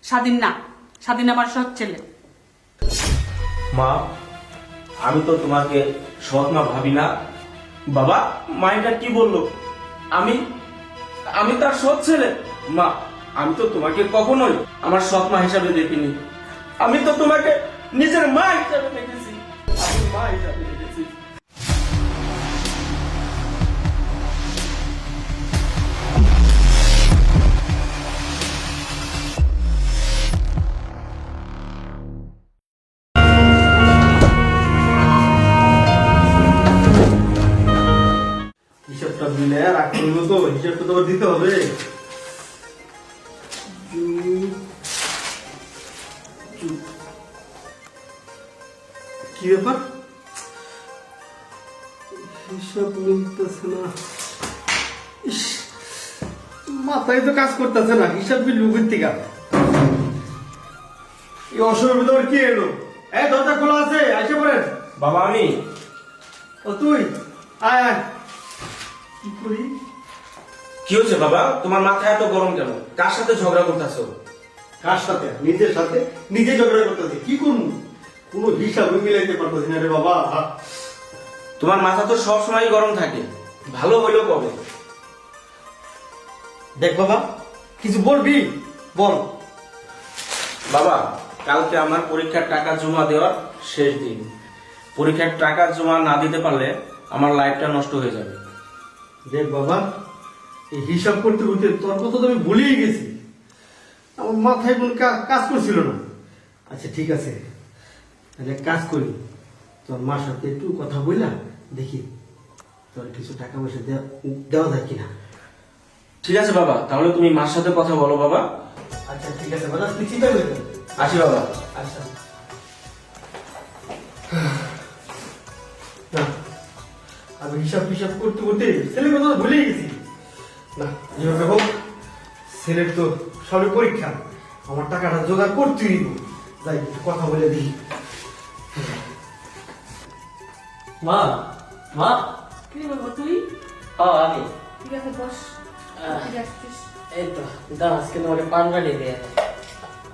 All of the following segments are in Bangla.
স্বাধীন না, স্বাধীন আমার সৎ ছেলে। মা, আমি তো তোমাকে সৎ মা ভাবি না। বাবা, মা এটা কি বললো? আমি আমি তার সৎ ছেলে। মা, আমি তো তোমাকে কখনোই আমার সৎ মা হিসাবে দেখিনি। আমি তো তোমাকে নিজের মা হিসাবে দেখেছি। আমি মা হিসাবে দেখেছি। হিসাবটা মিলে রাখতে হইব তো, হিসাবটা তো আবার দিতে হবে। কি ব্যাপার, হিসাব মিলতেছে না। ইস, মাথায় তো কাজ করতেছে না, হিসাব কি লুকের থেকে এই অসময়ের ভিতরে কি এলো? এই দরজা খোলা আছে, আইসে পড়েন। বাবা, আমি ও তুই আয় আয়। কি করি? কি হচ্ছে বাবা? তোমার মাথা এত গরম কেন? কার সাথে ঝগড়া করতেছো? কার সাথে? নিজের সাথে নিজে ঝগড়া করতেছে। কি করবো, কোনো হিসাব মিলাইতে পারতেছি না রে বাবা। তোমার মাথা তো সব সময় গরম থাকে, ভালো হইলো কবে? দেখ বাবা, কিছু বলবি বল। বাবা, কালকে আমার পরীক্ষার টাকা জমা দেওয়ার শেষ দিন। পরীক্ষার টাকা জমা না দিতে পারলে আমার লাইফটা নষ্ট হয়ে যাবে। দেখ বাবা, এই হিসাব করতে করতে তোর কথা তো আমি ভুলেই গেছি, আমার মাথায় কোনো কাজ করছিল না। আচ্ছা ঠিক আছে, তাহলে এক কাজ করি, তোর মার সাথে একটু কথা বললাম, দেখি তোর কিছু টাকা পয়সা দেওয়া যায় কিনা। ঠিক আছে বাবা, তাহলে তুমি মার সাথে কথা বলো বাবা। আচ্ছা ঠিক আছে বাবা, তুই চিন্তা করি না। আসি বাবা। আচ্ছা না, আমি হিসাব করতে করতে ছেলের কথা তো ভুলেই গেছি। না, যেভাবে হোক ছেলের তো সবে পরীক্ষা, আমার টাকাটা জোগাড় করতেই দিব। যাই একটু কথা বলে দিই। মা, মা, কি বলবো তুই? আমি ঠিক আছে বস। ঠিক আসছিস? এই তো দাও, আজকে তোমাকে পান বানিয়ে দিয়ে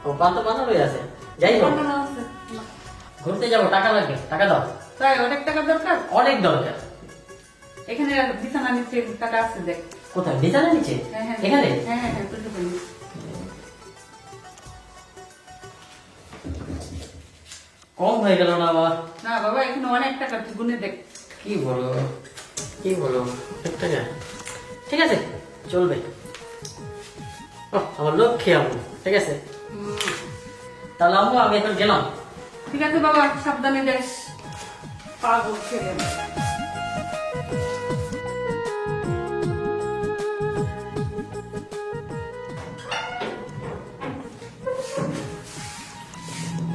ও পান তো বানানোই আছে। যাই হোক, বানানো আছে। না। ঘুরতে যাবো, টাকা লাগবে, টাকা দাও। তাই অনেক টাকা দরকার? অনেক দরকার। এখানে বিছানা নিচে টাকা আছে, দেখ। কোথায়? বিছানা নিচে? হ্যাঁ হ্যাঁ এখানে? হ্যাঁ হ্যাঁ হ্যাঁ, বুঝতে পারি। কম হয়ে গেল না বাবা? না বাবা, এখানে অনেক টাকা, তুই গুনে দেখ। কি বলো, কি বলো, অনেক টাকা? ঠিক আছে, চলবে। আমার লক্ষ্যে আম্মু, ঠিক আছে। তাহলে আম্মু আমি এখন গেলাম। ঠিক আছে বাবা, সাবধানে যাস। পাগল ছেলে।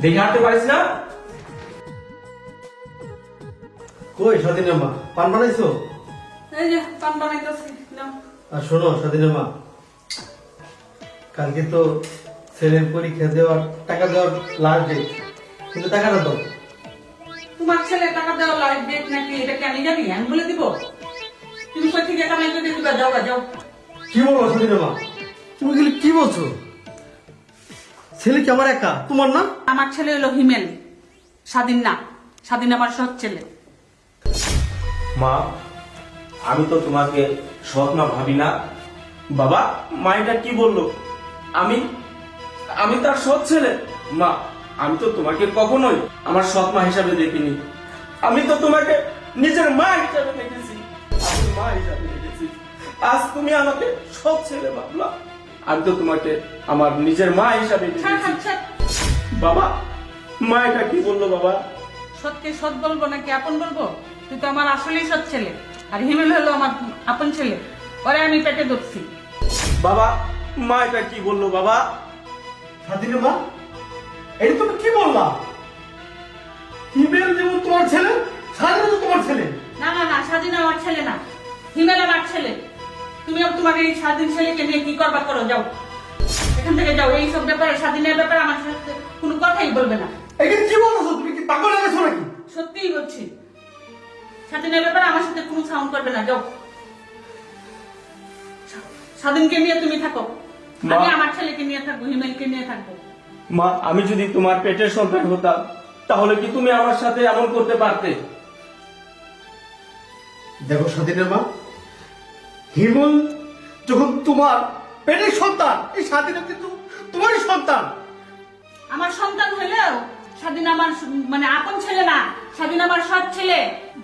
দেখে হাঁটতে পারিস না? কই স্বাধীনা মা, পান বানাইছো? এই যে পান বানাইতেছি, নাও। আর শোনো স্বাধীনা মা, কালকে তো ছেলের পরীক্ষা দেওয়ার টাকা দেওয়ার লাস্ট ডেট, কিন্তু টাকাটা দাও। তোমার ছেলে টাকা দেওয়া লাইফ ডেট নাকি, এটা কি আমি জানি? আমি বলে দিব? তুমি কই থেকে কামাই করে দিবা? যাও গা, যাও। কি বলো স্বাধীনা মা, তুমি এগুলো কি বলছো? ছেলে কি আমার একা, তোমার না? আমার ছেলে হলো হিমেল, স্বাধীন না, স্বাধীন আমার সৎ ছেলে। মা, আমি তো তোমাকে সৎ মা ভাবি না। বাবা, মা এটা কি বললো? আমি আমি তার সৎ ছেলে। মা, আমি তো তোমাকে কখনোই আমার সৎ মা হিসাবে দেখিনি। আমি তো তোমাকে নিজের মা হিসাবে দেখেছি। আমি মা হিসাবে দেখেছি। আজ তুমি আমাকে সৎ ছেলে ভাবলা, আমি তো তোমাকে আমার নিজের মা হিসাবে ছাড়, দেখেছি। ছাড়, ছাড়। বাবা, মা এটা কি বললো? বাবা, সৎকে সৎ বলবো নাকি আপন বলবো? তুই তো আমার আসলেই সৎ ছেলে, আর হিমেল হলো আমার আপন ছেলে। পরে আমি পেটে ধরছি। বাবা, মা এটা কি বললো? বাবা, স্বাধীনা মা, এটা তুমি কি বললা? হিমেল যেমন তোমার ছেলে, স্বাধীনা তো তোমার ছেলে। না না না, স্বাধীন আমার ছেলে না, হিমেল আমার ছেলে। তুমি তোমার এই স্বাধীন ছেলেকে নিয়ে কি করবা করো, যাও এখান থেকে, যাও। এই সব ব্যাপারে, স্বাধীনের ব্যাপারে আমার সাথে কোনো কথাই বলবে না। এটা কি বলছো? তুমি কি পাগল হয়ে গেছো নাকি? সত্যিই বলছি, স্বাধীনের ব্যাপারে আমার সাথে কোনো সাউন্ড করবে না, যাও। স্বাধীনকে নিয়ে তুমি থাকো। মা আমি আমার ছেলেকে নিয়ে থাকবো, হিমেলকে নিয়ে থাকবো। মা আমি যদি তোমার পেটের সন্তান হতাম তাহলে কি তুমি আমার সাথে এমন করতে পারতে? দেখো স্বাধীনের মা, হিমল যখন তোমার পেটের সন্তান, এই স্বাধীন কিন্তু তোমারই সন্তান। আমার সন্তান হলেও স্বাধীন আমার মানে আপন ছেলে না, স্বাধীন আমার সৎ ছেলে।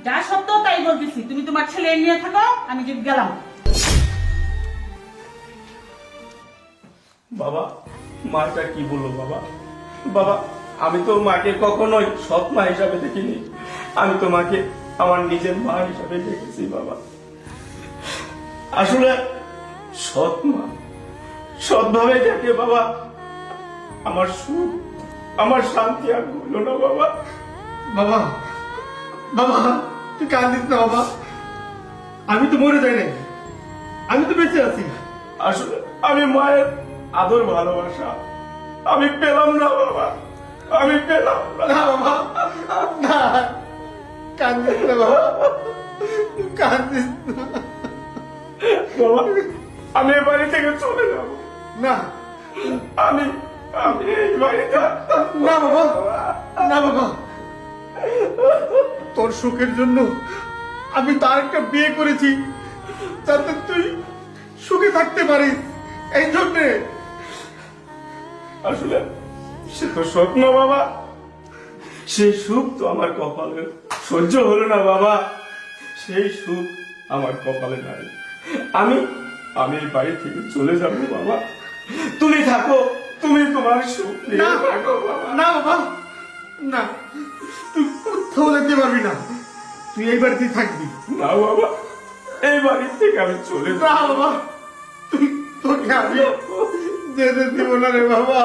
যা সত্য তাই বলতেছি, তুমি তোমার ছেলে নিয়ে থাকো, আমি যদি গেলাম। বাবা মাটা কি বললো বাবা? বাবা আমি তো মাকে কখনোই সৎ মা হিসাবে দেখিনি, আমি তোমাকে আমার নিজের মা হিসাবে দেখেছি বাবা। আসলে সৎ মা সৎভাবে দেখে বাবা, আমার সুখ আমার শান্তি আর হলো না বাবা। বাবা, বাবা তুই কান্দিস না বাবা, আমি তো মরে যাই নাই, আমি তো বেঁচে আছি। আসলে আমি মায়ের আদর ভালোবাসা আমি পেলাম না বাবা, আমি পেলাম না। না বাবা, না, কান্দিস না বাবা, তুই কান্দিস না বাবা আমি এ বাড়ি থেকে চলে যাব না। আমি আমি এই বাড়িতে না বাবা, না বাবা, তোর সুখের জন্য আমি তার একটা বিয়ে করেছি যাতে তুই সুখে থাকতে পারিস, এই জন্যে। আসলে সে তো স্বপ্ন বাবা, সেই সুখ তো আমার কপালে সহ্য হলো না বাবা, সেই সুখ আমার কপালে নাই। আমি আমি এই বাড়ি থেকে চলে যাব বাবা, তুমি থাকো, তুমি তোমার সুখ নিয়ে না থাকো বাবা। না বাবা, না, তুই কোথাও যেতে পারবি না, তুই এই বাড়িতেই থাকবি। না বাবা, এই বাড়ি থেকে আমি চলে না যাব বাবা, তুই তোকে আমি যেতে দিব না রে বাবা।